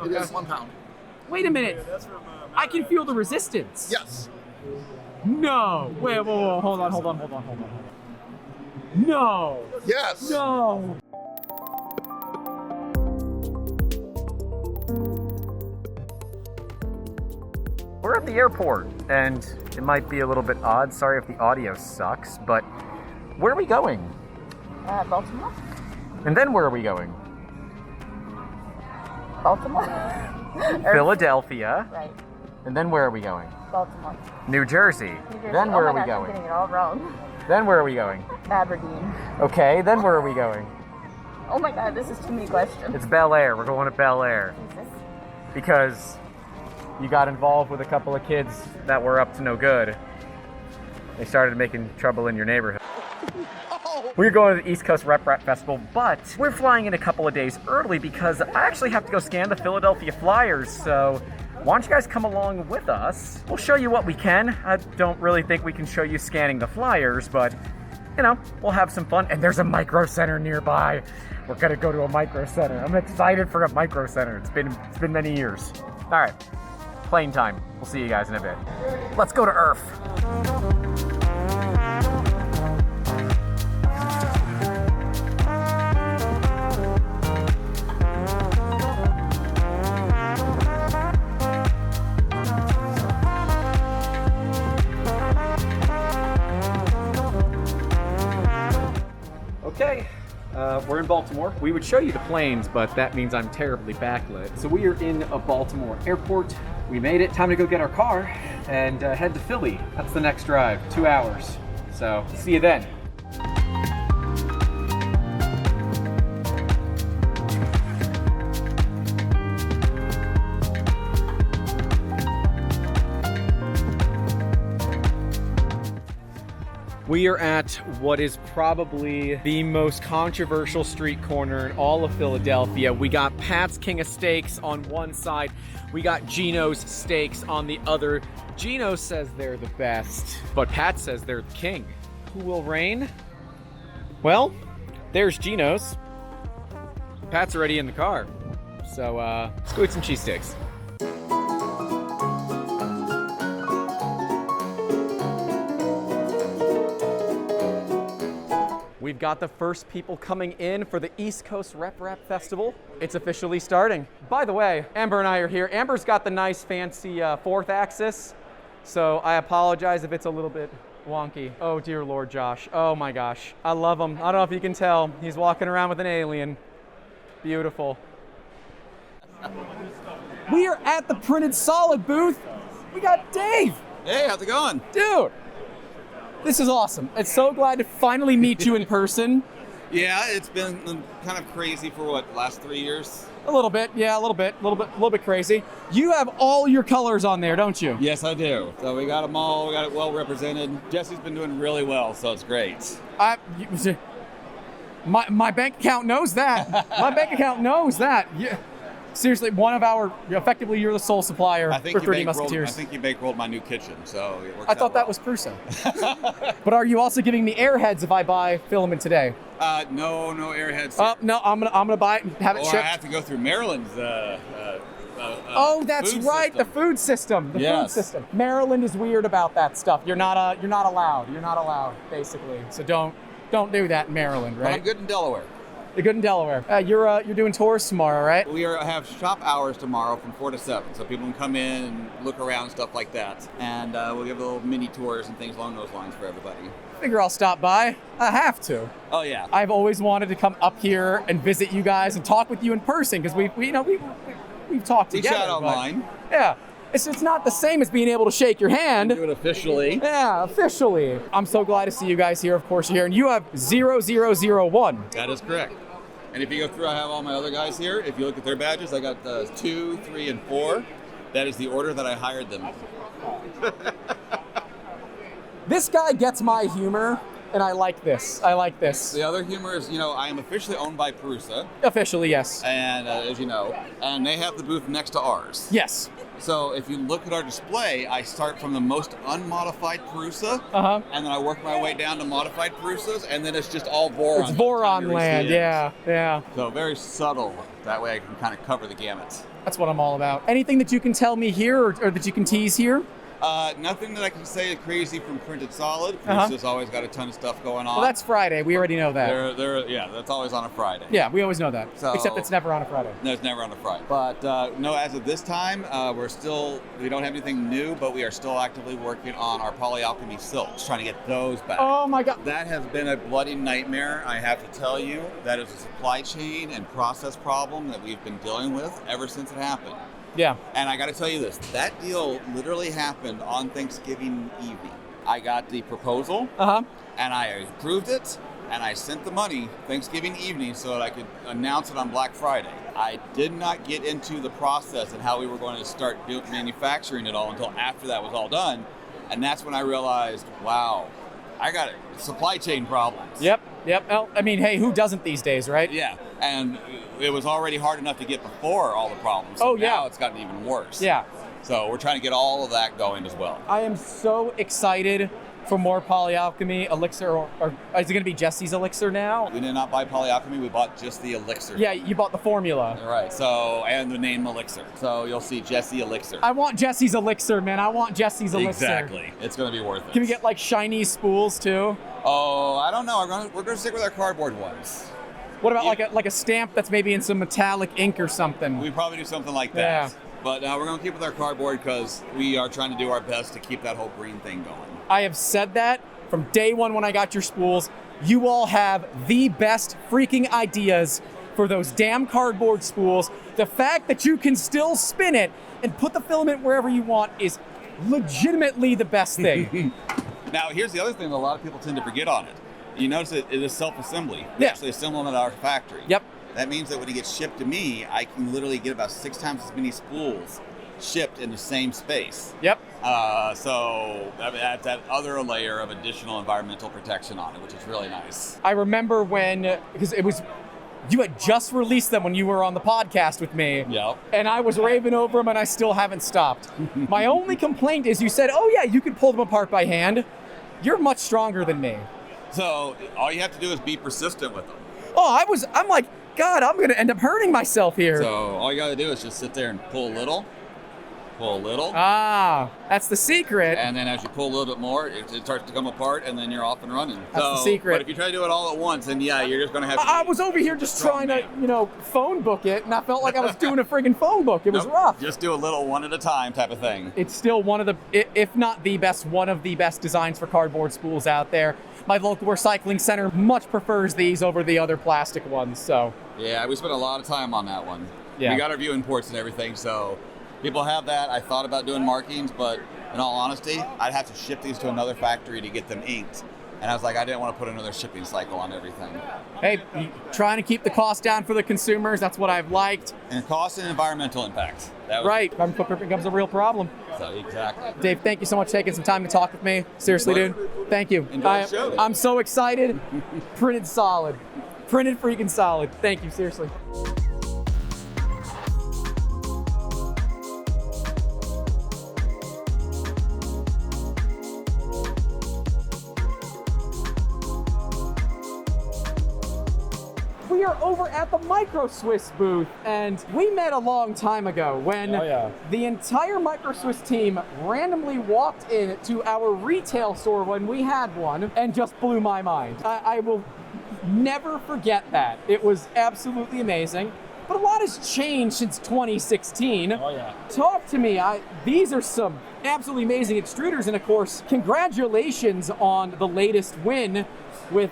It is 1 pound. Wait a minute. I can feel the resistance. Yes. No. Wait, whoa, hold on. No. Yes. No. We're at the airport, and it might be a little bit odd. Sorry if the audio sucks, but where are we going? Baltimore. And then where are we going? Baltimore. Philadelphia. Right. And then where are we going? Baltimore. New Jersey. Then where are we going? I'm getting it all wrong. Then where are we going? Aberdeen. Okay, then where are we going? Oh my God, this is too many questions. It's Bel Air. We're going to Bel Air. Jesus. Because you got involved with a couple of kids that were up to no good. They started making trouble in your neighborhood. We're going to the East Coast RepRap Festival, but we're flying in a couple of days early because I actually have to go scan the Philadelphia Flyers, so why don't you guys come along with us? We'll show you what we can. I don't really think we can show you scanning the Flyers, but, you know, we'll have some fun. And there's a Micro Center nearby. We're gonna go to a Micro Center. I'm excited for a Micro Center. It's been many years. All right, plane time. We'll see you guys in a bit. Let's go to ERRF. Okay, we're in Baltimore. We would show you the planes, but that means I'm terribly backlit. So we are in a Baltimore airport. We made it. Time to go get our car and head to Philly. That's the next drive, 2 hours. So see you then. We are at what is probably the most controversial street corner in all of Philadelphia. We got Pat's King of Steaks on one side. We got Gino's Steaks on the other. Gino says they're the best, but Pat says they're the king. Who will reign? Well, there's Gino's. Pat's already in the car. So let's go eat some cheesesteaks. We've got the first people coming in for the East Coast RepRap Festival. It's officially starting. By the way, Amber and I are here. Amber's got the nice fancy fourth axis, so I apologize if it's a little bit wonky. Oh dear Lord, Josh. Oh my gosh. I love him. I don't know if you can tell. He's walking around with an alien. Beautiful. We are at the Printed Solid booth. We got Dave. Hey, how's it going? Dude. This is awesome. It's so glad to finally meet you in person. Yeah, it's been kind of crazy for what, last 3 years? A little bit, yeah, a little bit crazy. You have all your colors on there, don't you? Yes, I do. So we got them all, we got it well represented. Jesse's been doing really well, so it's great. My bank account knows that. My bank account knows that. Yeah. Seriously, effectively, you're the sole supplier for 30 Musketeers. I think you bankrolled my new kitchen, so it works I thought that was Prusa. But are you also giving me airheads if I buy Filament today? No airheads. No, I'm gonna buy it and have it shipped. I have to go through Maryland's. Oh, that's right, the food system. Food system. Maryland is weird about that stuff. You're not allowed. You're not allowed, basically. So don't do that in Maryland, right? But I'm good in Delaware. You're good in Delaware. You're doing tours tomorrow, right? We have shop hours tomorrow from 4 to 7, so people can come in and look around and stuff like that. And we'll give little mini tours and things along those lines for everybody. Figure I'll stop by. I have to. Oh yeah. I've always wanted to come up here and visit you guys and talk with you in person because we've talked together. We chat online. Yeah. It's not the same as being able to shake your hand. Do it officially. Yeah, officially. I'm so glad to see you guys here. Of course, you're here. And you have 0001. That is correct. And if you go through, I have all my other guys here. If you look at their badges, I got 2, 3, and 4. That is the order that I hired them. This guy gets my humor, and I like this. The other humor is, I am officially owned by Prusa. Officially, yes. And as you know, and they have the booth next to ours. Yes. So if you look at our display, I start from the most unmodified Prusa, and then I work my way down to modified Prusas, and then it's just all Voron. It's Voron land, yeah. So very subtle. That way I can kind of cover the gamut. That's what I'm all about. Anything that you can tell me here or that you can tease here? Nothing that I can say is crazy from Printed Solid. Prusa's always got a ton of stuff going on. Well, that's Friday. We already know that. Yeah, that's always on a Friday. Yeah, we always know that. So, except it's never on a Friday. No, it's never on a Friday. But no, as of this time, we don't have anything new, but we are still actively working on our polyalchemy silks, trying to get those back. Oh my God. That has been a bloody nightmare, I have to tell you. That is a supply chain and process problem that we've been dealing with ever since it happened. Yeah. And I got to tell you this, that deal literally happened on Thanksgiving evening. I got the proposal, and I approved it, and I sent the money Thanksgiving evening so that I could announce it on Black Friday. I did not get into the process and how we were going to start manufacturing it all until after that was all done. And that's when I realized, wow, I got supply chain problems. Yep. Well, I mean, hey, who doesn't these days, right? Yeah, and it was already hard enough to get before all the problems. So now it's gotten even worse. Yeah. So we're trying to get all of that going as well. I am so excited for more polyalchemy elixir, or is it going to be Jesse's elixir now? We did not buy polyalchemy, we bought just the elixir. Yeah, you bought the formula. Right, so, and the name elixir. So you'll see Jesse elixir. I want Jesse's elixir, man. I want Jesse's elixir. Exactly. It's going to be worth it. Can we get like shiny spools too? Oh, I don't know. We're going to stick with our cardboard ones. What about like a stamp that's maybe in some metallic ink or something? We probably do something like that. Yeah. But we're going to keep with our cardboard because we are trying to do our best to keep that whole green thing going. I have said that from day one when I got your spools. You all have the best freaking ideas for those damn cardboard spools. The fact that you can still spin it and put the filament wherever you want is legitimately the best thing. Now, here's the other thing that a lot of people tend to forget on it. You notice it is self-assembly. We actually assemble them at our factory. Yep. That means that when it gets shipped to me, I can literally get about 6 times as many spools shipped in the same space. Yep. So that adds that other layer of additional environmental protection on it, which is really nice. I remember because you had just released them when you were on the podcast with me. Yep. And I was raving over them and I still haven't stopped. My only complaint is you said, oh yeah, you can pull them apart by hand. You're much stronger than me. So all you have to do is be persistent with them. Oh, I'm like, God, I'm gonna end up hurting myself here. So all you gotta do is just sit there and pull a little. Ah, that's the secret. And then as you pull a little bit more, it starts to come apart, and then you're off and running. That's the secret. But if you try to do it all at once, then yeah, you're just going to have to... I was over here just trying to, phone book it, and I felt like I was doing a friggin' phone book. It was rough. Just do a little one at a time type of thing. It's still one of the, if not the best, one of the best designs for cardboard spools out there. My local recycling center much prefers these over the other plastic ones, so... Yeah, we spent a lot of time on that one. Yeah. We got our view imports and everything, so... People have that. I thought about doing markings, but in all honesty, I'd have to ship these to another factory to get them inked. And I was like, I didn't want to put another shipping cycle on everything. Hey, trying to keep the cost down for the consumers, that's what I've liked. And cost and environmental impact. Right, carbon footprint becomes a real problem. So, exactly. Dave, thank you so much for taking some time to talk with me. Seriously, dude. Thank you. Enjoy the show. I'm so excited. Printed solid. Printed freaking solid. Thank you, seriously. We are over at the Microswiss booth, and we met a long time ago when the entire Microswiss team randomly walked in to our retail store when we had one and just blew my mind. I will never forget that. It was absolutely amazing. But a lot has changed since 2016. Oh yeah. Talk to me. These are some absolutely amazing extruders, and of course, congratulations on the latest win with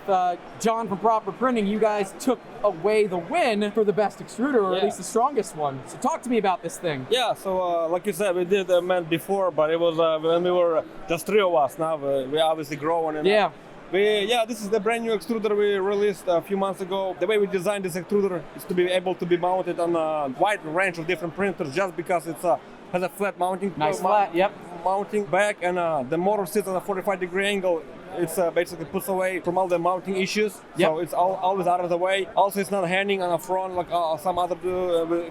John from Proper Printing. You guys took away the win for the best extruder, or at least the strongest one. So talk to me about this thing. Yeah, so like you said, we did a man before, but it was when we were just 3 of us. Now we obviously growing. And, this is the brand new extruder we released a few months ago. The way we designed this extruder is to be able to be mounted on a wide range of different printers, just because it's has a flat mounting. Nice flat, yep. Mounting back, and the motor sits at a 45-degree angle. It's basically puts away from all the mounting issues, so it's always out of the way. Also, it's not hanging on the front like some other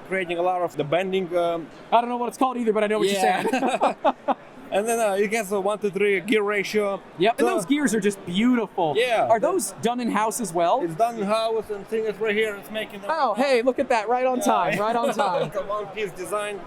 creating a lot of the bending. I don't know what it's called either, but I know what you're saying. And then it has a 1-to-3 gear ratio. Yep, and So- those gears are just beautiful. Yeah. Are those done in-house as well? It's done in house, and thing is right here. It's making. Oh, hey, look at that, right on time, right on time. It's a one-piece design.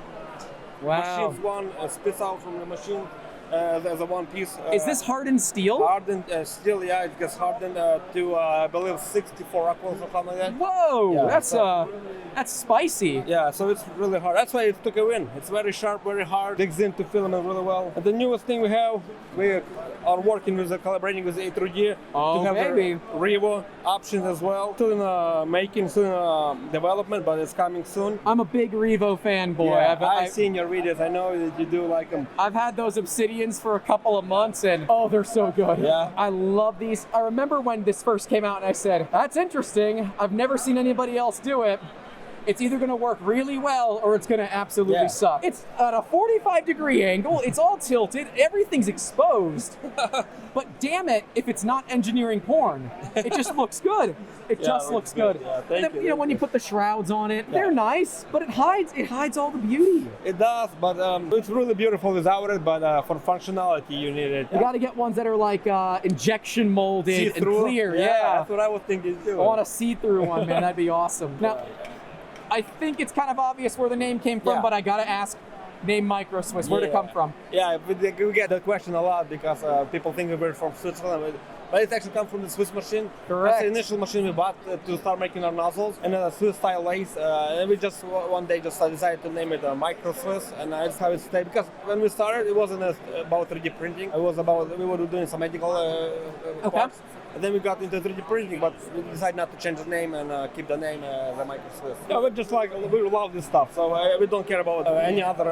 Wow. Machines one spits out from the machine as a one-piece. Is this hardened steel? Hardened steel? Yeah, it gets hardened to I believe 64 rockwells or something like that. Whoa, Yeah, that's spicy. Yeah, so it's really hard. That's why it took a win. It's very sharp, very hard, digs into filament really well. And the newest thing we are working with collaborating with A3G Oh, to have baby. the Revo options as well. Still in making, still in development, but it's coming soon. I'm a big Revo fanboy. Yeah, I've I've seen your videos. I know that you do like them. I've had those Obsidians for a couple of months, and oh, they're so good. Yeah. I love these. I remember when this first came out, and I said, that's interesting. I've never seen anybody else do it. It's either going to work really well or it's going to absolutely suck. It's at a 45-degree angle. It's all tilted. Everything's exposed. But damn it, if it's not engineering porn, it just looks good. It just looks good. Yeah, And then, you know, when you put the shrouds on it, they're nice, but it hides all the beauty. It does, but it's really beautiful without it. But for functionality, you need it. You got to get ones that are like injection molded and See-through? clear. Yeah, Yeah. that's what I was thinking too. I want a see-through one, man. That'd be awesome. Now, I think it's kind of obvious where the name came from, but I gotta ask, name Microswiss, where'd it come from? Yeah, we get that question a lot because people think we're from Switzerland, but it actually comes from the Swiss machine. Correct. That's the initial machine we bought to start making our nozzles, and a Swiss style lace. And we just one day just decided to name it Microswiss, and that's how it stayed. Because when we started, it wasn't about 3D printing. It was about we were doing some medical parts. And then we got into 3D printing, but we decided not to change the name and keep the name the Microswiss. Yeah, we just like we love this stuff, so we don't care about any other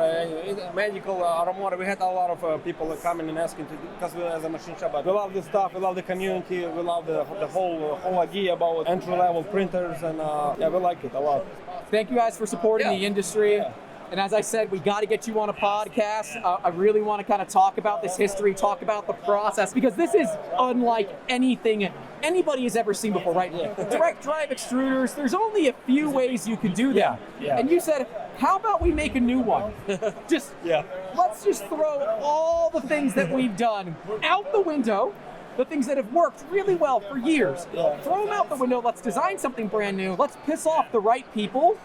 medical automotive. We had a lot of people coming and asking because we as a machine shop. But we love this stuff. We love the community. We love the whole idea about entry-level printers, and we like it a lot. Thank you guys for supporting the industry. Yeah. And as I said, we got to get you on a podcast. I really want to kind of talk about this history, talk about the process, because this is unlike anything anybody has ever seen before, right? Direct drive extruders, there's only a few ways you can do them. Yeah. And you said, how about we make a new one? Let's just throw all the things that we've done out the window, the things that have worked really well for years. Throw them out the window. Let's design something brand new. Let's piss off the right people.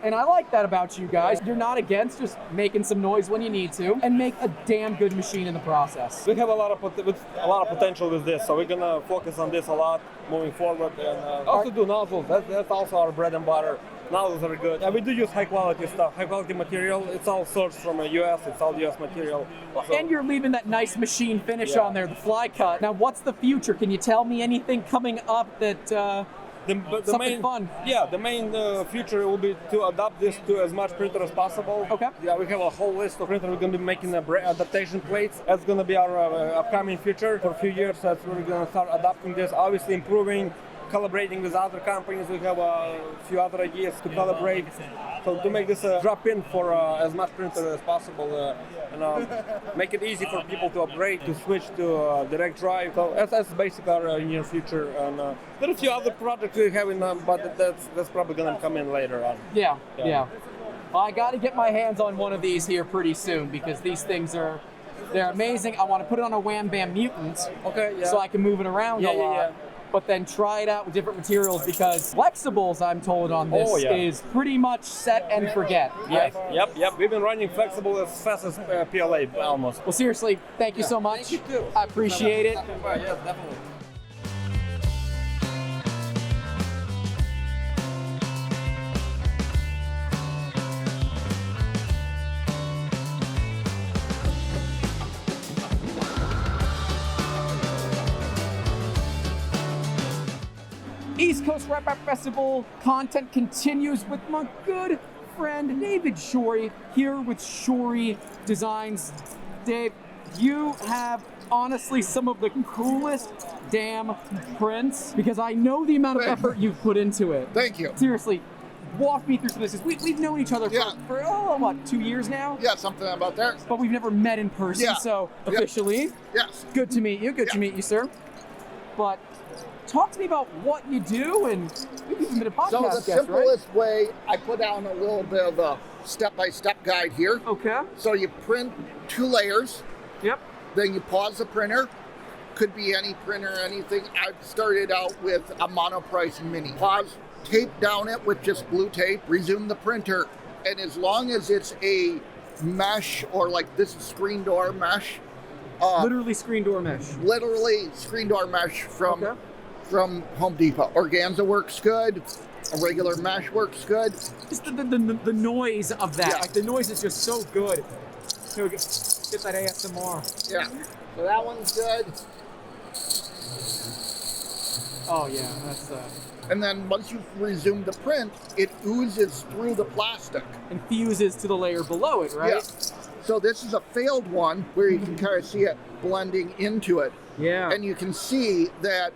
And I like that about you guys. You're not against just making some noise when you need to and make a damn good machine in the process. We have a lot of potential with this, so we're gonna focus on this a lot moving forward, and also do nozzles. That's also our bread and butter. Nozzles are good. And we do use high quality stuff, high quality material. It's all sourced from the US. It's all US material. And you're leaving that nice machine finish on there, the fly cut. Now, what's the future? Can you tell me anything coming up that something main, fun? Yeah, the main future will be to adapt this to as much printer as possible. Okay. Yeah, we have a whole list of printers. We're going to be making adaptation plates. That's going to be our upcoming future for a few years. That's where we're going to start adapting this, obviously improving, collaborating with other companies. We have a few other ideas to collaborate. So to make this a drop-in for as much printer as possible and make it easy for people to upgrade, to switch to direct drive. So that's basically our near future. And there are a few other projects we have in, but that's probably going to come in later on. Yeah. Well, I got to get my hands on one of these here pretty soon because these things they're amazing. I want to put it on a Wham Bam Mutant so I can move it around a lot. But then try it out with different materials because flexibles, I'm told, on this is pretty much set and forget. Yes. Yep. We've been running flexible as fast as PLA almost. Well, seriously, thank you so much. Thank you too. I appreciate it. Yes, definitely. East Coast RepRap Festival content continues with my good friend David Shorey here with Shorey Designs. Dave, you have honestly some of the coolest damn prints because I know the amount of effort you've put into it. Thank you. Seriously, walk me through some of this. We've known each other for 2 years now? Yeah, something about that. But we've never met in person, so officially. Yes. Good to meet you. Good to meet you, sir. But talk to me about what you do, and we've even been a podcast So the guest, simplest way, I put down a little bit of a step-by-step guide here. Okay. So you print 2 layers. Yep. Then you pause the printer. Could be any printer, anything. I've started out with a Monoprice Mini. Pause, tape down it with just blue tape, resume the printer, and as long as it's a mesh or like this is screen door mesh. Literally screen door mesh. Literally screen door mesh from Home Depot. Organza works good. A regular mesh works good. Just the noise of that. Yeah. Like the noise is just so good. Here we go. Get that ASMR. Yeah. So that one's good. Oh yeah, that's And then once you resume the print, it oozes through the plastic. and fuses to the layer below it, right? Yeah. So this is a failed one where you can kind of see it blending into it. Yeah. And you can see that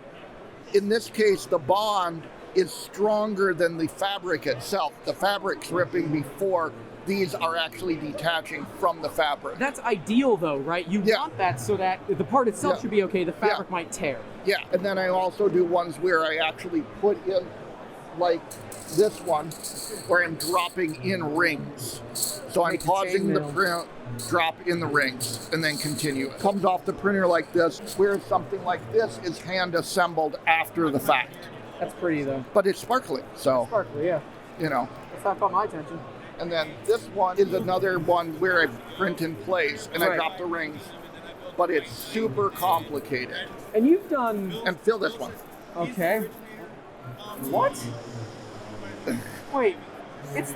in this case, the bond is stronger than the fabric itself. The fabric's ripping before these are actually detaching from the fabric. That's ideal though, right? You want that so that the part itself should be okay, the fabric might tear. Yeah, and then I also do ones where I actually put in, like this one, where I'm dropping in rings. So I'm pausing the print, drop in the rings, and then continue. It comes off the printer like this, whereas something like this is hand assembled after the fact. That's pretty though. But it's sparkly, so, Sparkly, yeah. you know. That's not caught my attention. And then this one is another one where I print in place and I drop the rings, but it's super complicated. And you've done... And fill this one. Okay. What? Wait,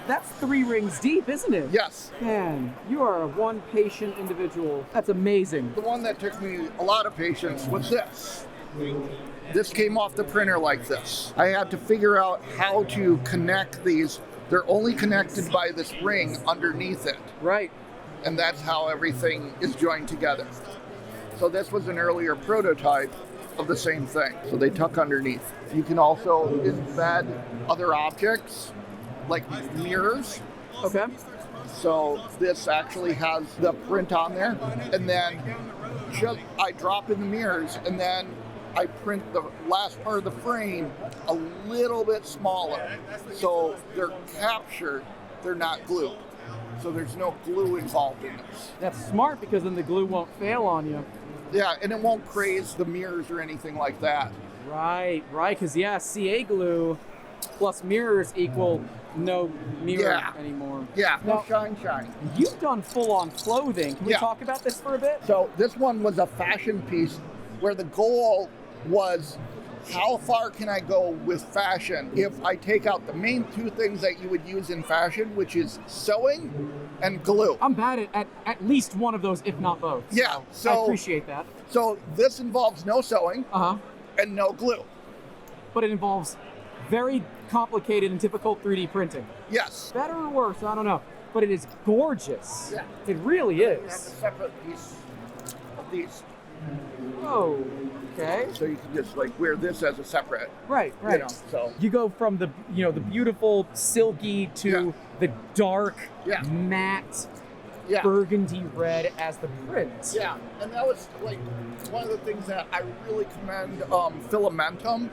that's 3 rings deep, isn't it? Yes. Man, you are one patient individual. That's amazing. The one that took me a lot of patience was this. This came off the printer like this. I had to figure out how to connect these. They're only connected by this ring underneath it. Right. And that's how everything is joined together. So this was an earlier prototype of the same thing. So they tuck underneath. You can also embed other objects, like mirrors. Okay. So this actually has the print on there. And then I drop in the mirrors, and then I print the last part of the frame a little bit smaller. So they're captured, they're not glued. So there's no glue involved in this. That's smart because then the glue won't fail on you. Yeah, and it won't craze the mirrors or anything like that. Right, because CA glue plus mirrors equal no mirror anymore. Yeah, Now, no shine. You've done full-on clothing. Can we talk about this for a bit? So this one was a fashion piece where the goal was how far can I go with fashion if I take out the main 2 things that you would use in fashion, which is sewing and glue. I'm bad at least one of those, if not both. Yeah, so I appreciate that. So this involves no sewing and no glue. But it involves very complicated and typical 3D printing. Yes. Better or worse, I don't know. But it is gorgeous. Yeah. It really is. You have a separate piece of these. Oh, okay. So you can just like wear this as a separate. Right. You know, so you go from the the beautiful silky to the dark matte burgundy red as the print. Yeah, and that was like one of the things that I really commend Filamentum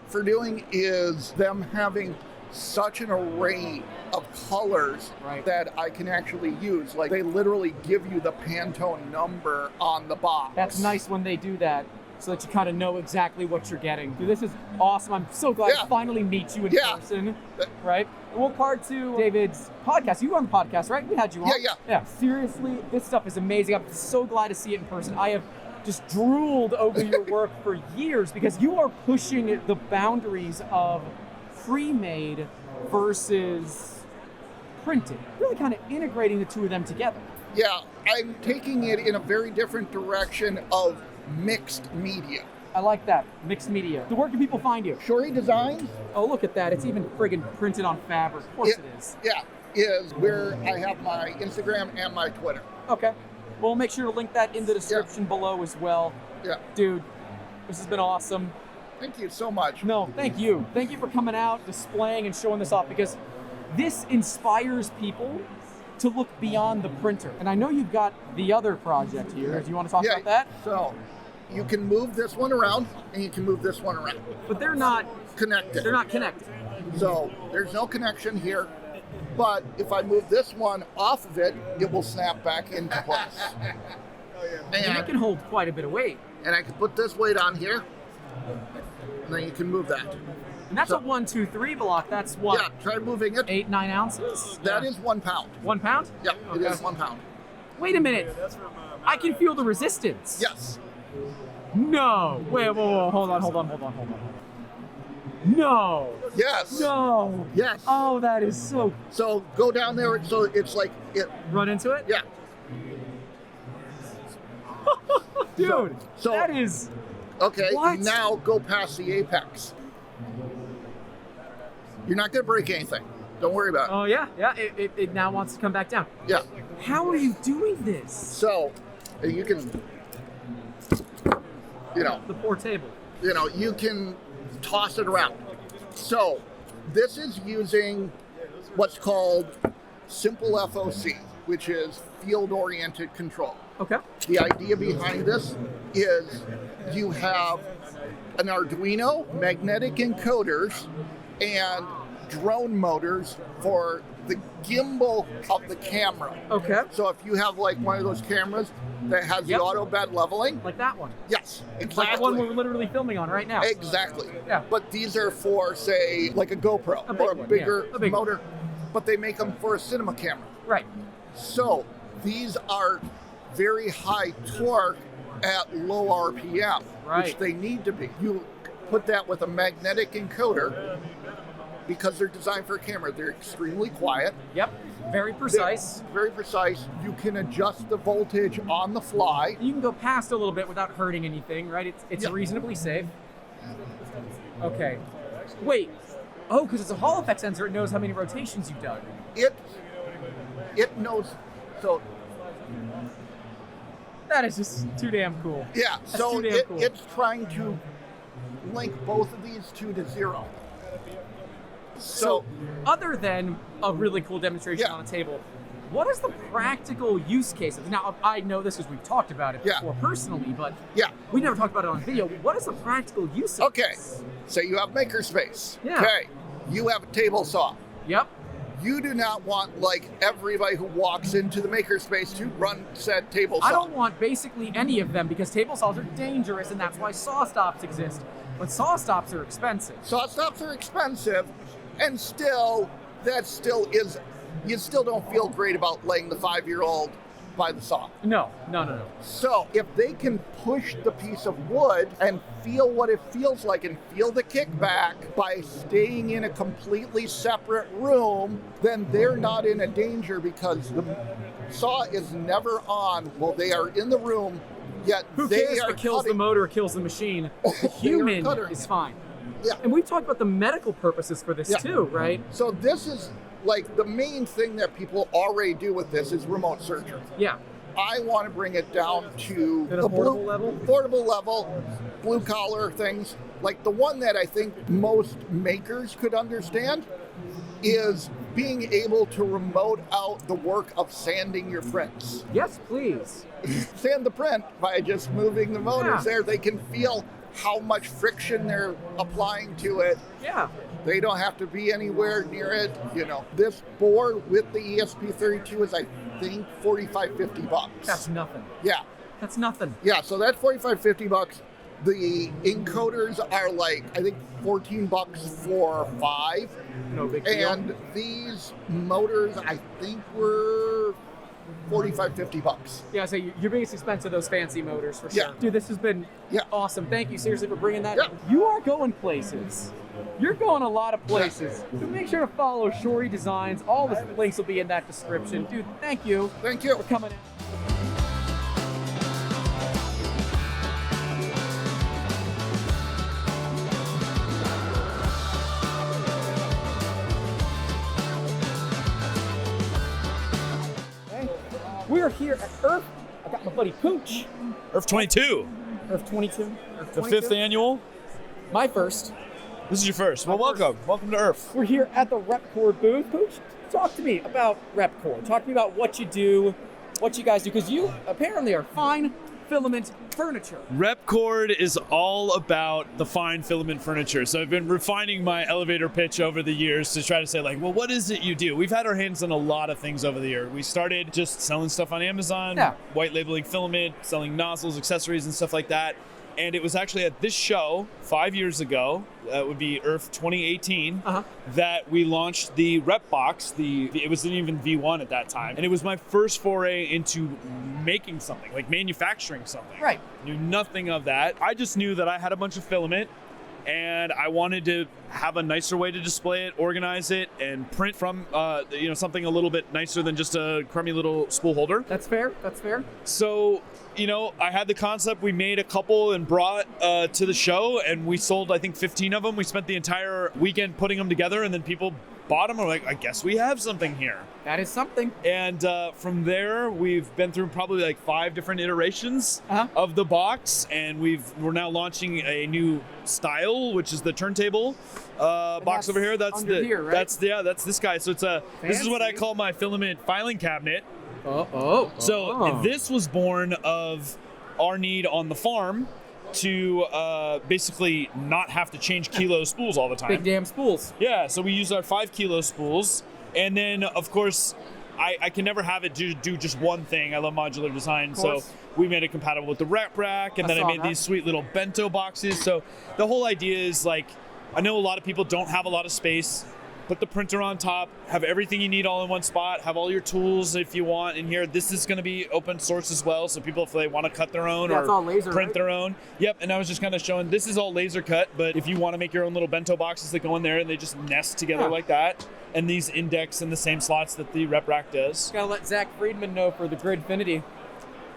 for doing is them having such an array of colors that I can actually use. Like they literally give you the Pantone number on the box. That's nice when they do that, so that you kind of know exactly what you're getting. Dude, this is awesome. I'm so glad to finally meet you in person. Right? We'll part to David's podcast. You were on the podcast, right? We had you on. Yeah. Seriously, this stuff is amazing. I'm so glad to see it in person. I have just drooled over your work for years because you are pushing the boundaries of pre-made versus printed. Really kind of integrating the 2 of them together. Yeah, I'm taking it in a very different direction of mixed media. I like that. Mixed media. So where can people find you? Shorey Designs. Oh, look at that. It's even friggin' printed on fabric. Of course it is. Yeah, is where I have my Instagram and my Twitter. Okay. We'll make sure to link that in the description below as well. Yeah. Dude, this has been awesome. Thank you so much. No, thank you. Thank you for coming out, displaying, and showing this off because this inspires people to look beyond the printer. And I know you've got the other project here. Do you want to talk about that? So you can move this one around and you can move this one around. But they're not connected. They're not connected. So there's no connection here. But if I move this one off of it, it will snap back into place. And it can hold quite a bit of weight. And I can put this weight on here, and then you can move that. And that's a 1, 2, 3 block. That's what? Yeah, try moving it. 8, 9 ounces? That is 1 pound. 1 pound? Yeah, Okay. it is 1 pound. Wait a minute. I can feel the resistance. Yes. No. Wait, whoa, hold on. No. Yes. No. Yes. Oh, that is so... So go down there, so it's like it. Run into it? Yeah. Dude, So- that is... Okay, What? now go past the apex. You're not going to break anything. Don't worry about it. Oh, yeah. It now wants to come back down. Yeah. How are you doing this? So you can, The poor table. you can toss it around. So this is using what's called simple FOC, which is field-oriented control. Okay. The idea behind this is you have an Arduino, magnetic encoders, and drone motors for the gimbal of the camera. Okay. So if you have like one of those cameras that has Yep. the auto bed leveling, Like that one. yes, Like exactly. the one we're literally filming on right now. Exactly. Yeah. But these are for, say, like a GoPro A big or a one, bigger yeah, a big one. motor, but they make them for a cinema camera. Right. So these are very high torque at low RPM, Right. which they need to be. You put that with a magnetic encoder because they're designed for a camera. They're extremely quiet. Yep. Very precise. They're very precise. You can adjust the voltage on the fly. You can go past a little bit without hurting anything, right? It's Yeah. reasonably safe. Okay. Wait. Oh, because it's a Hall effect sensor, it knows how many rotations you've done. It knows. So That is just too damn cool. yeah. That's So too damn cool. it's trying to link both of these two to zero. So, other than a really cool demonstration Yeah. on a table, what is the practical use case of now? I know this because we've talked about it Yeah. before personally, but Yeah. we never talked about it on video. What is the practical use of Okay. this? So you have makerspace. Yeah. Okay. You have a table saw. Yep. You do not want like everybody who walks into the makerspace to run said table saw. I don't want basically any of them because table saws are dangerous, and that's why saw stops exist. But saw stops are expensive. Saw stops are expensive, and still, you still don't feel great about laying the 5-year-old by the saw. No. So if they can push the piece of wood and feel what it feels like and feel the kickback by staying in a completely separate room, then they're not in a danger because the saw is never on while they are in the room, yet Who they cares if are it kills the cutting. motor or kills the machine? The human cuttering is it. fine. Yeah. And we've talked about the medical purposes for this Yeah. too, right? So this is like the main thing that people already do with this is remote surgery. Yeah. I want to bring it down to An the affordable level? affordable level, blue collar things. Like the one that I think most makers could understand is being able to remote out the work of sanding your prints. Yes, please. Sand the print by just moving the motors Yeah. there. They can feel how much friction they're applying to it. Yeah. They don't have to be anywhere near it. This board with the ESP32 is, I think, $45-50. That's nothing. Yeah. That's nothing. Yeah, so that's $45-50. The encoders are like, I think, $14 for 5. No big deal. And these motors, I think, were $45-50. Yeah, so your biggest expense are those fancy motors for sure. Yeah. Dude, this has been Yeah. awesome. Thank you seriously for bringing that. Yeah. You are going places. You're going a lot of places. So make sure to follow Shorey Designs. All the links will be in that description. Dude, thank you Thank you. for coming in. We are here at ERRF. I got my buddy Pooch. ERRF 22, ERRF 22. the 5th annual. My first. This is your first. Well, welcome. Welcome to ERRF. We're here at the Repkord booth. Pooch, talk to me about Repkord. Talk to me about what you do, what you guys do, because you apparently are fine filament furniture. Repkord is all about the fine filament furniture. So I've been refining my elevator pitch over the years to try to say, like, well, what is it you do? We've had our hands on a lot of things over the year. We started just selling stuff on Amazon, white labeling filament, selling nozzles, accessories, and stuff like that. And it was actually at this show 5 years ago, it would be ERRF 2018, that we launched the Rep Box. It wasn't even V1 at that time. And it was my first foray into making something, like manufacturing something. Right. Knew nothing of that. I just knew that I had a bunch of filament and I wanted to have a nicer way to display it, organize it, and print from something a little bit nicer than just a crummy little spool holder. That's fair. So, I had the concept. We made a couple and brought to the show, and we sold, I think, 15 of them. We spent the entire weekend putting them together, and then people bought them. We're like, I guess we have something here. That is something. And from there, we've been through probably like 5 different iterations of the box, and we're now launching a new style, which is the turntable box over here. That's here, right? That's this guy. So this is what I call my filament filing cabinet. This was born of our need on the farm to basically not have to change kilo spools all the time. Big damn spools. Yeah, so we use our 5 kilo spools. And then, of course, I can never have it do just one thing. I love modular design, so we made it compatible with the rep rack, and then I made these sweet little bento boxes. So the whole idea is, like, I know a lot of people don't have a lot of space. Put the printer on top, have everything you need all in one spot, have all your tools if you want in here. This is going to be open source as well, so people, if they want to cut their own or all laser, print their own. Yep, and I was just kind of showing, this is all laser cut, but if you want to make your own little bento boxes that go in there and they just nest together like that, and these index in the same slots that the rep rack does. Gotta let Zach Friedman know for the Gridfinity.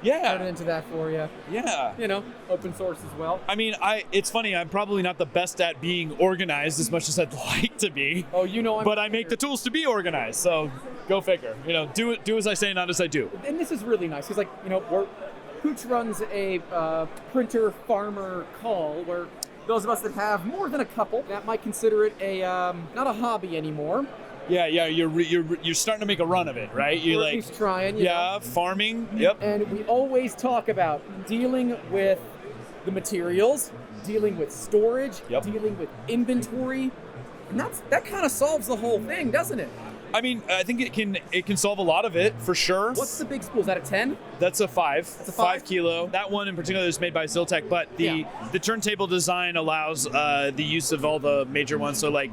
Yeah. Put it into that for you. Yeah. Open source as well. I mean, it's funny, I'm probably not the best at being organized as much as I'd like to be. Oh, but I make the tools to be organized, so go figure. Do as I say, not as I do. And this is really nice. He's like, Pooch runs a printer farmer call where those of us that have more than a couple, that might consider it a not a hobby anymore. Yeah, you're starting to make a run of it, right? You're at least trying. You know? Farming. Yep. And we always talk about dealing with the materials, dealing with storage, dealing with inventory, and that kind of solves the whole thing, doesn't it? I mean, I think it can solve a lot of it for sure. What's the big spool? Is that a 10? That's a 5. That's a 5 kilo. That one in particular is made by Ziltech, but the turntable design allows the use of all the major ones. So like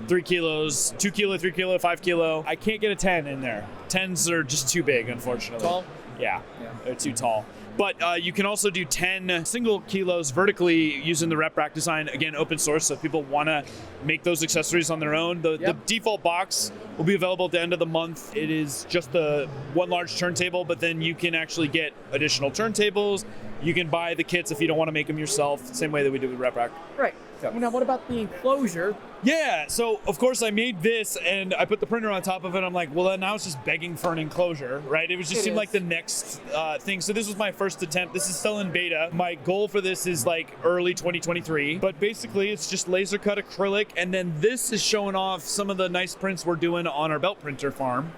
3 kilos, 2 kilo, 3 kilo, 5 kilo. I can't get a 10 in there. 10s are just too big, unfortunately. Tall? Yeah, they're too tall. But you can also do 10 single kilos vertically using the rep rack design, again, open source, so if people want to make those accessories on their own. The default box will be available at the end of the month. It is just the one large turntable, but then you can actually get additional turntables. You can buy the kits if you don't want to make them yourself, same way that we do with rep rack. Right. Yep. Now, what about the enclosure? Yeah, so of course I made this and I put the printer on top of it. I'm like, well, now it's just begging for an enclosure, right? It seemed like the next thing. So this was my first attempt. This is still in beta. My goal for this is like early 2023. But basically, it's just laser cut acrylic. And then this is showing off some of the nice prints we're doing on our belt printer farm.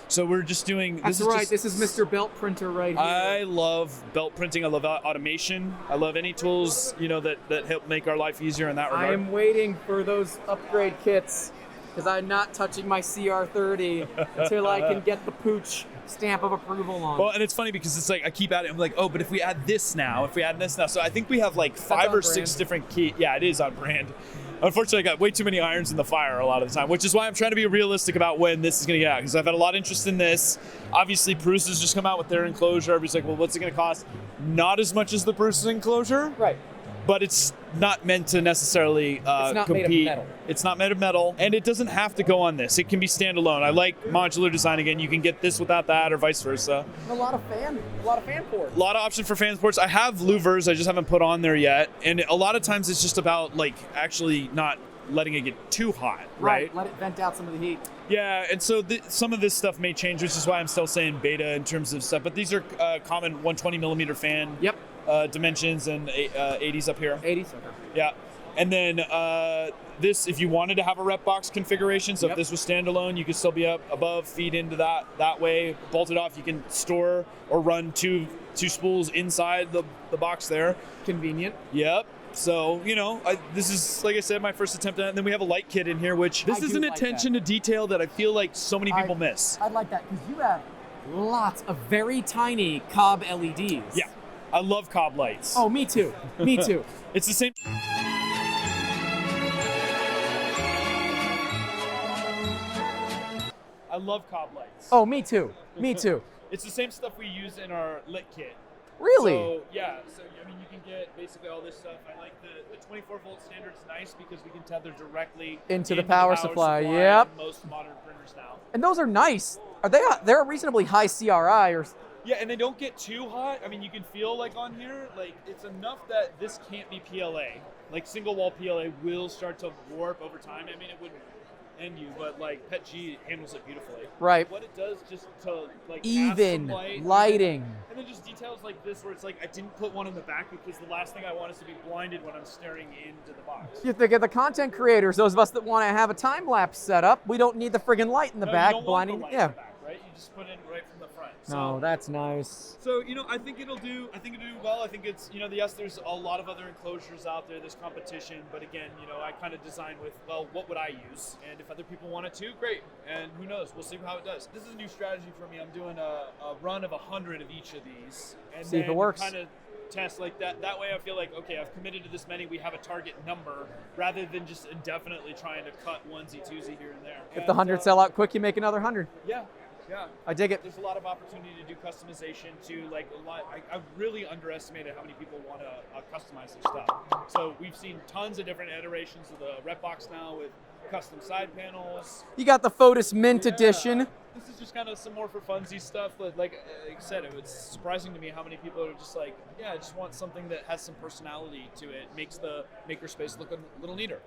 So we're just doing... That's right. This is Mr. Belt Printer right here. I love belt printing. I love automation. I love any tools, that help make our life easier in that regard. I am waiting for those upgrade kits because I'm not touching my CR30 until I can get the Pooch stamp of approval on. Well, and it's funny because it's like I keep at it. I'm like, oh, but if we add this now, so I think we have like 5 or 6 different key. Yeah, it is on brand. Unfortunately, I got way too many irons in the fire a lot of the time, which is why I'm trying to be realistic about when this is going to get out, because I've had a lot of interest in this. Obviously, Prusa has just come out with their enclosure. Everybody's like, well, what's it going to cost? Not as much as the Prusa enclosure. Right. But it's not meant to necessarily compete. Made of metal. It's not made of metal, and it doesn't have to go on this. It can be standalone. I like modular design. Again, you can get this without that, or vice versa. A lot of fan ports. A lot of options for fan ports. I have louvers. I just haven't put on there yet. And a lot of times it's just about like actually not letting it get too hot, right? Let it vent out some of the heat. Yeah, and so some of this stuff may change, which is why I'm still saying beta in terms of stuff. But these are common 120 millimeter fan. Yep. Dimensions and 80s up here. 80s. Okay. Yeah. And then this, if you wanted to have a rep box configuration, so if this was standalone, you could still be up above, feed into that way, bolt it off. You can store or run two spools inside the box there. Convenient. Yep. So, this is, like I said, my first attempt at it. And then we have a light kit in here, which this is an attention to detail that I feel like so many people miss. I like that because you have lots of very tiny cob LEDs. Yeah. I love cob lights. Oh, me too. Me too. It's the same. I love cob lights. Oh, me too. Me too. It's the same stuff we use in our lit kit. Really? So, yeah. So, I mean, you can get basically all this stuff. I like the 24-volt standard is nice because we can tether directly into the power supply. Yep. Most modern printers now. And those are nice. Are they? They're a reasonably high CRI or. Yeah, and they don't get too hot. I mean, you can feel like on here, like it's enough that this can't be PLA. Like single wall PLA will start to warp over time. I mean, it wouldn't end you, but like PETG handles it beautifully. Right. What it does just to like even light, lighting. And then just details like this where it's like I didn't put one in the back because the last thing I want is to be blinded when I'm staring into the box. You think of the content creators, those of us that want to have a time lapse set up, we don't need the friggin' light in the back you don't blinding. Want the light in the back, right? You just put it right from the front. No, that's nice. So, I think it'll do well. I think it's, yes, there's a lot of other enclosures out there. There's competition. But again, I kind of design with, well, what would I use? And if other people want it too, great. And who knows? We'll see how it does. This is a new strategy for me. I'm doing a run of 100 of each of these. And see if it works. Kind of test like that. That way I feel like, okay, I've committed to this many. We have a target number rather than just indefinitely trying to cut onesie, twosie here and there. If the 100 sell out quick, you make another 100. Yeah. Yeah, I dig it. There's a lot of opportunity to do customization too. Like I really underestimated how many people want to customize their stuff. So we've seen tons of different iterations of the Rep Box now with custom side panels. You got the Fotis Mint edition. This is just kind of some more for funsies stuff. But like I said, it was surprising to me how many people are just like, yeah, I just want something that has some personality to it, makes the makerspace look a little neater.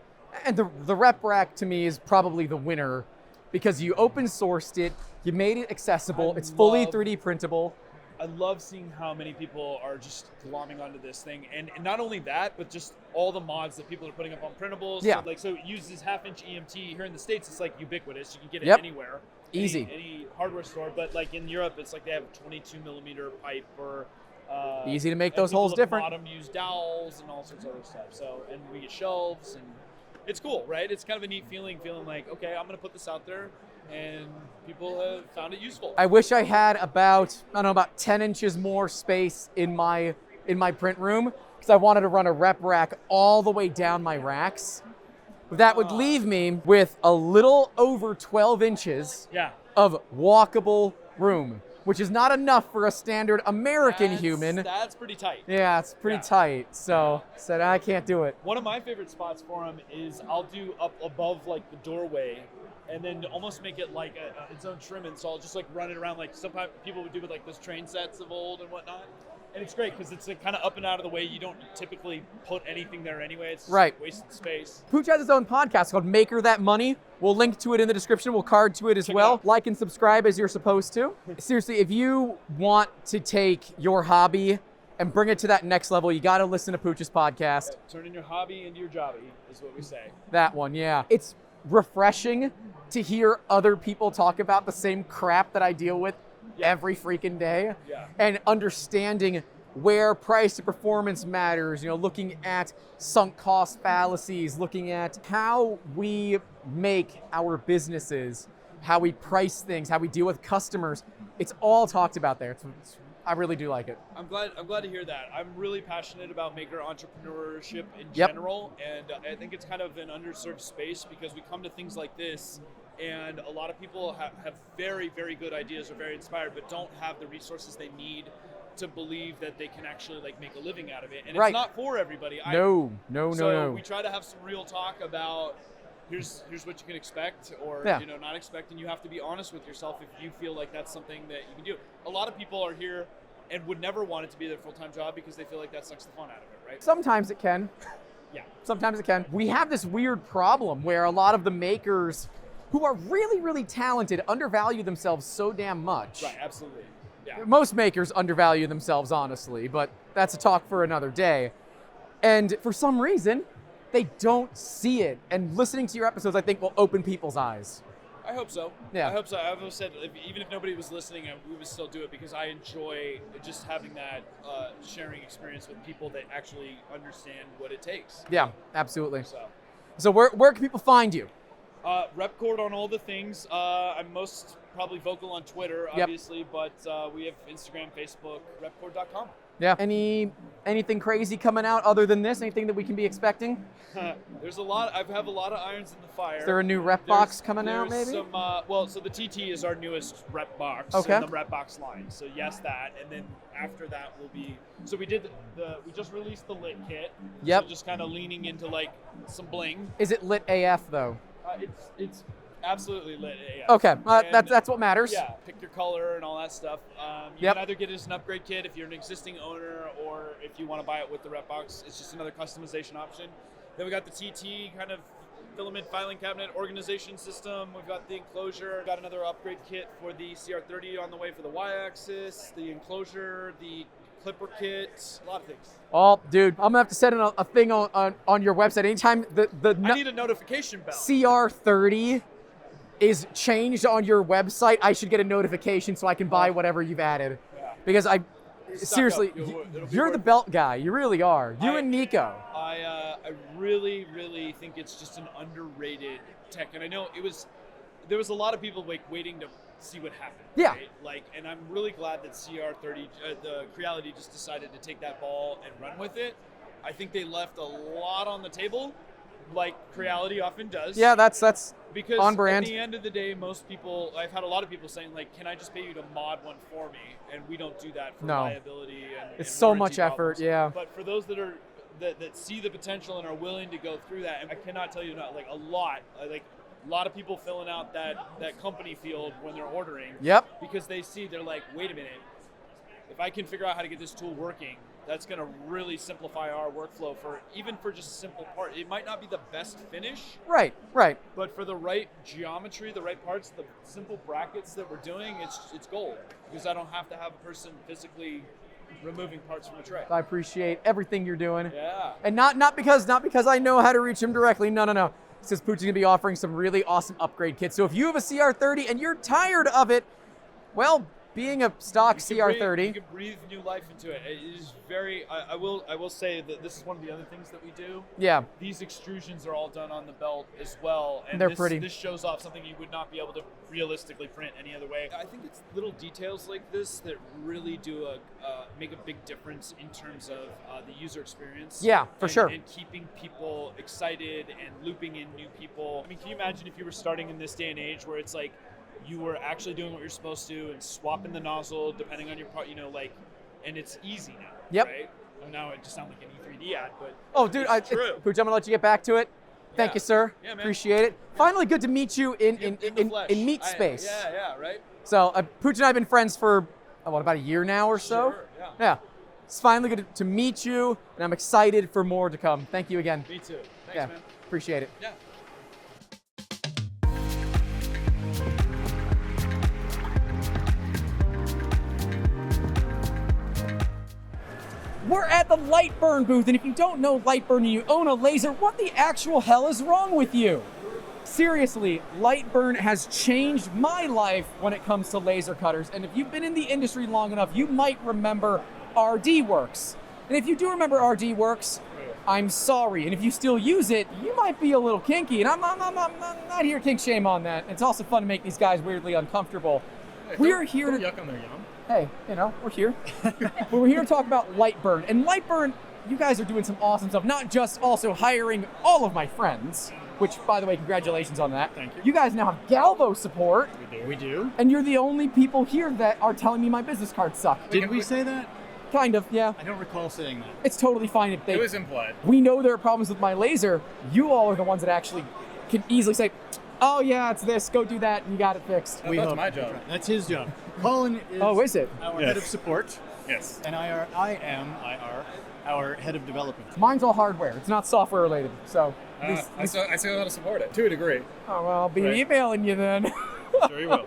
And the Rep Rack to me is probably the winner because you open sourced it. You made it accessible. It's fully 3D printable. I love seeing how many people are just glomming onto this thing. And not only that, but just all the mods that people are putting up on printables. Yeah. So it uses half-inch EMT. Here in the States, it's like ubiquitous. You can get it anywhere. Easy. Any hardware store. But like in Europe, it's like they have a 22-millimeter pipe or... easy to make those holes different. Bottom use dowels and all sorts of other stuff. So, and we get shelves and it's cool, right? It's kind of a neat feeling like, okay, I'm going to put this out there. And people have found it useful. I wish I had about 10 inches more space in my print room because I wanted to run a rep rack all the way down my racks. That would leave me with a little over 12 inches of walkable room, which is not enough for a standard American human. That's pretty tight. Yeah, it's pretty tight. So said I can't do it. One of my favorite spots for them is I'll do up above like the doorway and then almost make it like its own trim. And so I'll just like run it around like some people would do with like those train sets of old and whatnot. And it's great because it's kind of up and out of the way. You don't typically put anything there anyway. It's just wasted space. Pooch has his own podcast called Maker That Money. We'll link to it in the description. We'll card to it as well. Like and subscribe as you're supposed to. Seriously, if you want to take your hobby and bring it to that next level, you got to listen to Pooch's podcast. Turning your hobby into your jobby is what we say. That one, yeah. It's refreshing to hear other people talk about the same crap that I deal with every freaking day. And understanding where price to performance matters, looking at sunk cost fallacies, looking at how we make our businesses, how we price things, how we deal with customers. It's all talked about there. I really do like it. I'm glad to hear that. I'm really passionate about maker entrepreneurship in general, and I think it's kind of an underserved space because we come to things like this, and a lot of people have very, very good ideas, are very inspired, but don't have the resources they need to believe that they can actually like make a living out of it. And it's not for everybody. No. So we try to have some real talk about here's what you can expect or not expect, and you have to be honest with yourself if you feel like that's something that you can do. A lot of people are here and would never want it to be their full-time job because they feel like that sucks the fun out of it, right? Sometimes it can. Yeah. Sometimes it can. We have this weird problem where a lot of the makers who are really, really talented undervalue themselves so damn much. Right, absolutely. Yeah. Most makers undervalue themselves, honestly, but that's a talk for another day. And for some reason, they don't see it. And listening to your episodes, I think, will open people's eyes. I hope so. Yeah. I hope so. I've always said, even if nobody was listening, we would still do it because I enjoy just having that sharing experience with people that actually understand what it takes. Yeah, absolutely. So where can people find you? Repkord on all the things. I'm most probably vocal on Twitter, obviously, but we have Instagram, Facebook, repkord.com. Yeah. Anything crazy coming out other than this? Anything that we can be expecting? There's a lot. I have a lot of irons in the fire. Is there a new rep box coming out, maybe? Some, so the TT is our newest rep box in the rep box line. So yes, that, and then after that will be. So we did we just released the lit kit. Yep. So just kind of leaning into like some bling. Is it lit AF though? It's absolutely lit AF. Okay, that's what matters. Yeah, pick your color and all that stuff. You can either get it as an upgrade kit if you're an existing owner, or if you want to buy it with the rep box, it's just another customization option. Then we got the TT kind of filament filing cabinet organization system. We've got the enclosure. Got another upgrade kit for the CR30 on the way for the Y-axis, the enclosure, the clipper kit, a lot of things. Oh, dude, I'm gonna have to set in a thing on your website. Anytime I need a notification bell. CR30 is changed on your website, I should get a notification so I can buy whatever you've added. Yeah. Because seriously, you're the belt guy. You really are. You and Nico. I really, really think it's just an underrated tech, and I know there was a lot of people waiting to see what happened. Yeah. Right? And I'm really glad that CR30, the Creality, just decided to take that ball and run with it. I think they left a lot on the table, like Creality often does. Yeah, that's because on brand. At the end of the day, I've had a lot of people saying, like, can I just pay you to mod one for me? And we don't do that for liability and so warranty much effort, problems. yeah. But for those that see the potential and are willing to go through that, and I cannot tell you not like a lot of people filling out that company field when they're ordering. Yep. Because they're like, wait a minute, if I can figure out how to get this tool working, that's going to really simplify our workflow for just a simple part. It might not be the best finish. Right. But for the right geometry, the right parts, the simple brackets that we're doing, it's gold. Because I don't have to have a person physically removing parts from a tray. I appreciate everything you're doing. Yeah. And not because I know how to reach him directly. No. It says Pooch is going to be offering some really awesome upgrade kits. So if you have a CR30 and you're tired of it, well, being a stock CR30, you can breathe new life into it. It is very. I will say that this is one of the other things that we do. Yeah. These extrusions are all done on the belt as well, and they're pretty. This shows off something you would not be able to realistically print any other way. I think it's little details like this that really do make a big difference in terms of the user experience. Yeah, for sure. And keeping people excited and looping in new people. I mean, can you imagine if you were starting in this day and age where it's like, you were actually doing what you're supposed to and swapping the nozzle depending on your part, and it's easy now. Yep. Right? And now it just sounds like an E3D ad, but dude, true. Pooch, I'm gonna let you get back to it. Thank you, sir. Yeah, man. Appreciate it. Finally, good to meet you in meat space. Yeah, right. So Pooch and I have been friends for about a year now or so. Sure, yeah. It's finally good to meet you, and I'm excited for more to come. Thank you again. Me too. Thanks, man. Appreciate it. Yeah. We're at the Lightburn booth, and if you don't know Lightburn and you own a laser, what the actual hell is wrong with you? Seriously, Lightburn has changed my life when it comes to laser cutters, and if you've been in the industry long enough, you might remember RD Works. And if you do remember RD Works, I'm sorry, and if you still use it, you might be a little kinky, and I'm not here to kink shame on that. It's also fun to make these guys weirdly uncomfortable. We're here to... yuck on their yum. Hey, we're here. But we're here to talk about Lightburn. And Lightburn, you guys are doing some awesome stuff, not just also hiring all of my friends, which, by the way, congratulations on that. Thank you. You guys now have Galvo support. We do. And you're the only people here that are telling me my business cards suck. Did we say that? Kind of, yeah. I don't recall saying that. It's totally fine if they... It was implied. We know there are problems with my laser. You all are the ones that actually can easily say, oh yeah, it's this, go do that, and you got it fixed. That's my job. That's his job. Colin is, is it? Our head of support. Yes. And I am our head of development. Mine's all hardware. It's not software related, so... I still know how to support it, to a degree. Oh, well, I'll be emailing you then. Sure you will.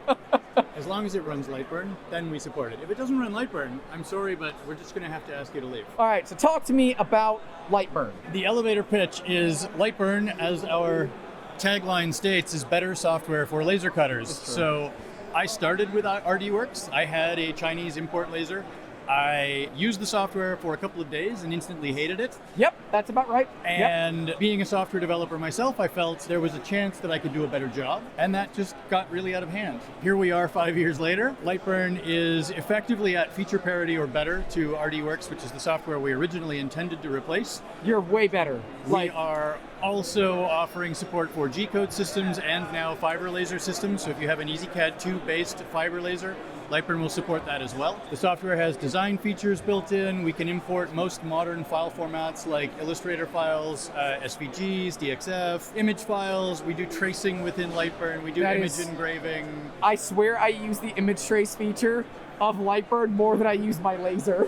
As long as it runs Lightburn, then we support it. If it doesn't run Lightburn, I'm sorry, but we're just going to have to ask you to leave. All right, so talk to me about Lightburn. The elevator pitch is Lightburn, as our tagline states, is better software for laser cutters. So I started with RDWorks. I had a Chinese import laser. I used the software for a couple of days and instantly hated it. Yep, that's about right. And being a software developer myself, I felt there was a chance that I could do a better job, and that just got really out of hand. Here we are 5 years later. Lightburn is effectively at feature parity or better to RDWorks, which is the software we originally intended to replace. You're way better. We are also offering support for G-code systems and now fiber laser systems. So if you have an EasyCAD 2 based fiber laser, Lightburn will support that as well. The software has design features built in. We can import most modern file formats like Illustrator files, SVGs, DXF, image files. We do tracing within Lightburn. We do image engraving. I swear I use the image trace feature of Lightburn more than I use my laser.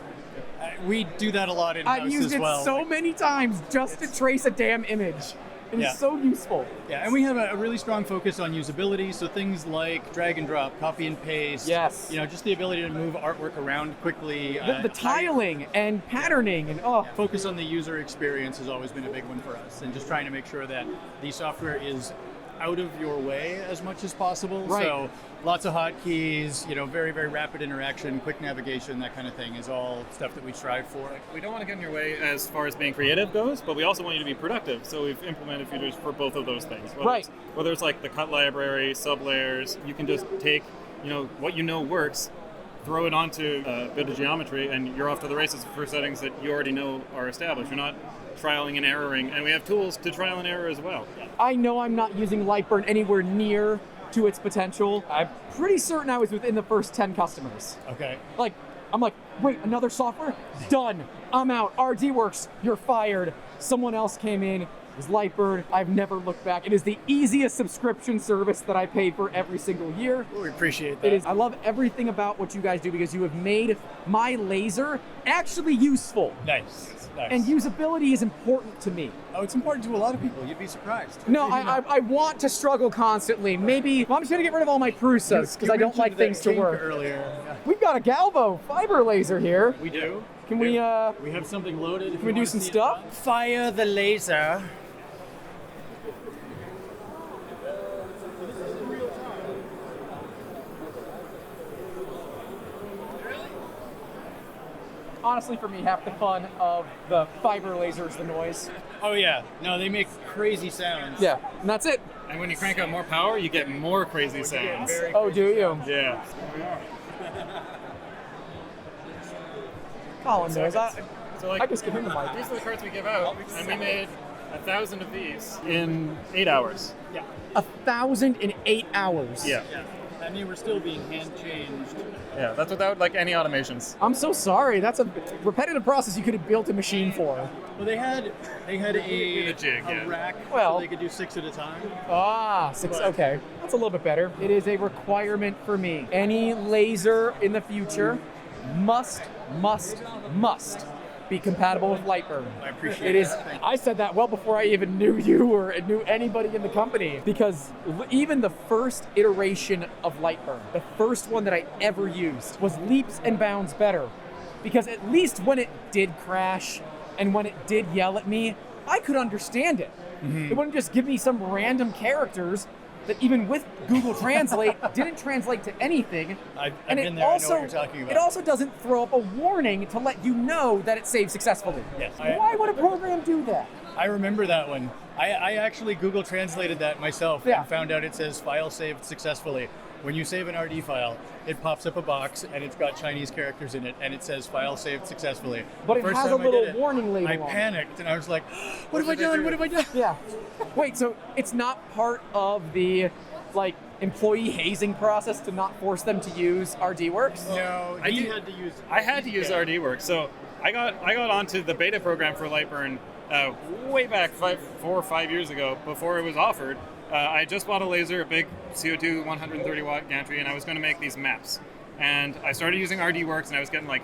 We do that a lot in-house as well. I've used it so many times just to trace a damn image. It's so useful. Yeah, and we have a really strong focus on usability, so things like drag and drop, copy and paste. Yes. You know, just the ability to move artwork around quickly. The tiling and patterning and focus on the user experience has always been a big one for us, and just trying to make sure that the software is out of your way as much as possible. Right. So lots of hotkeys, you know, very, very rapid interaction, quick navigation, that kind of thing is all stuff that we strive for. We don't want to get in your way as far as being creative goes, but we also want you to be productive. So we've implemented features for both of those things. Whether it's like the cut library, sublayers, you can just take, you know, what you know works, throw it onto a bit of geometry, and you're off to the races for settings that you already know are established. You're not trialing and erroring, and we have tools to trial and error as well. I know I'm not using Lightburn anywhere near to its potential. I'm pretty certain I was within the first 10 customers. Okay. I'm like, wait, another software? Done. I'm out. RDWorks, you're fired. Someone else came in. It was Lightburn. I've never looked back. It is the easiest subscription service that I pay for every single year. We appreciate that. It is. I love everything about what you guys do because you have made my laser actually useful. Nice. And usability is important to me. Oh, it's important to a lot of people. You'd be surprised. No, I want to struggle constantly. Maybe I'm just gonna get rid of all my Prusas because I don't like things to work. Earlier. We've got a Galvo fiber laser here. We do. Can we? We have something loaded. Can we do some stuff? Fire the laser. Honestly, for me, half the fun of the fiber laser is the noise. Oh yeah, no, they make crazy sounds. Yeah, and that's it. And when you crank up more power, you get more crazy sounds. Oh, do you? Yeah. Colin knows. I just give him the mic. These are the cards we give out, and we made 1,000 of these in 8 hours. Yeah. 1,000 in 8 hours. Yeah. And they were still being hand changed. Yeah, that's without like any automations. I'm so sorry. That's a repetitive process you could have built a machine for. Well, they had a jig, yeah. rack, well, so they could do 6 at a time. Ah, 6. Okay, that's a little bit better. It is a requirement for me. Any laser in the future must be compatible with Lightburn. I appreciate it. Is I said that well before I even knew you or knew anybody in the company, because even the first iteration of Lightburn, the first one that I ever used, was leaps and bounds better, because at least when it did crash and when it did yell at me, I could understand it. It wouldn't just give me some random characters that even with Google Translate didn't translate to anything. I've been there, I know what you're talking about. It also doesn't throw up a warning to let you know that it saved successfully. Yes. Why would a program do that? I remember that one. I actually Google translated that myself and found out it says file saved successfully. When you save an RD file, it pops up a box and it's got Chinese characters in it and it says file saved successfully. But it has a little warning label. I panicked and I was like, what have I done? What have I done? Yeah. Wait, so it's not part of the employee hazing process to not force them to use RDWorks? No, I had to use RDWorks. So I got onto the beta program for Lightburn way back 4 or 5 years ago before it was offered. I just bought a laser, a big CO2 130 watt gantry, and I was going to make these maps. And I started using RDWorks, and I was getting like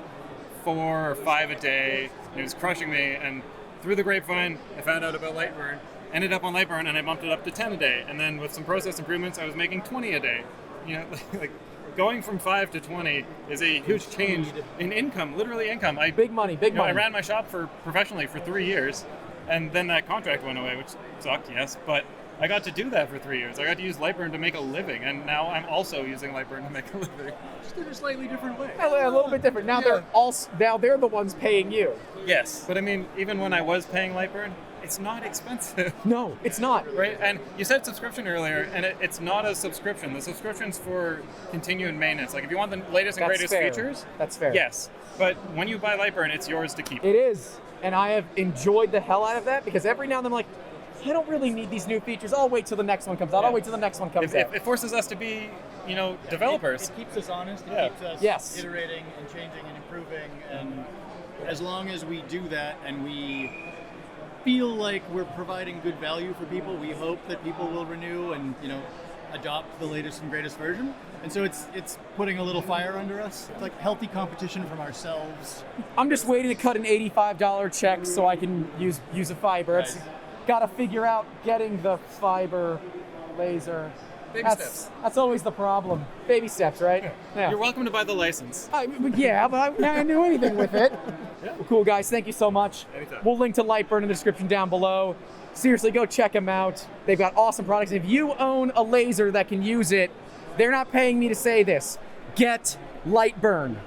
4 or 5 a day, and it was crushing me. And through the grapevine, I found out about Lightburn, ended up on Lightburn, and I bumped it up to 10 a day. And then with some process improvements, I was making 20 a day. You know, like going from 5 to 20 is a huge change in income, literally income. Big money. I ran my shop professionally for 3 years, and then that contract went away, which sucked, yes, but I got to do that for 3 years. I got to use Lightburn to make a living, and now I'm also using Lightburn to make a living. Just in a slightly different way. A little bit different. Now they're the ones paying you. Yes, but I mean, even when I was paying Lightburn, it's not expensive. No, it's not. Right, and you said subscription earlier, and it's not a subscription. The subscription's for continued maintenance. Like if you want the latest and greatest features, that's fair. Yes, but when you buy Lightburn, it's yours to keep. It is, and I have enjoyed the hell out of that because every now and then I'm like, I don't really need these new features. I'll wait till the next one comes out. I'll wait till the next one comes out. It forces us to be, developers. It keeps us honest. It keeps us iterating and changing and improving. And as long as we do that and we feel like we're providing good value for people, we hope that people will renew and adopt the latest and greatest version. And so it's putting a little fire under us. It's like healthy competition from ourselves. I'm just waiting to cut an $85 check so I can use a fiber. It's got to figure out getting the fiber laser. Baby steps. That's always the problem. Baby steps, right? Yeah. You're welcome to buy the license. But I can't do anything with it. Well, cool, guys. Thank you so much. Anytime. We'll link to Lightburn in the description down below. Seriously, go check them out. They've got awesome products. If you own a laser that can use it, they're not paying me to say this. Get Lightburn.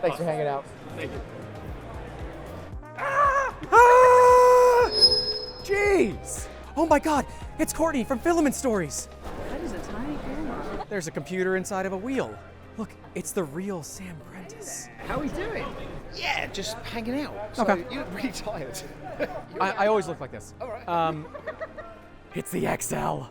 Thanks for hanging out. Thank you. Jeez! Oh my God, it's Courtney from Filament Stories. That is a tiny camera. There's a computer inside of a wheel. Look, it's the real Sam Prentice. How are we doing? Yeah, just hanging out. So Okay. You look really tired. I always look like this. All right. It's the XL.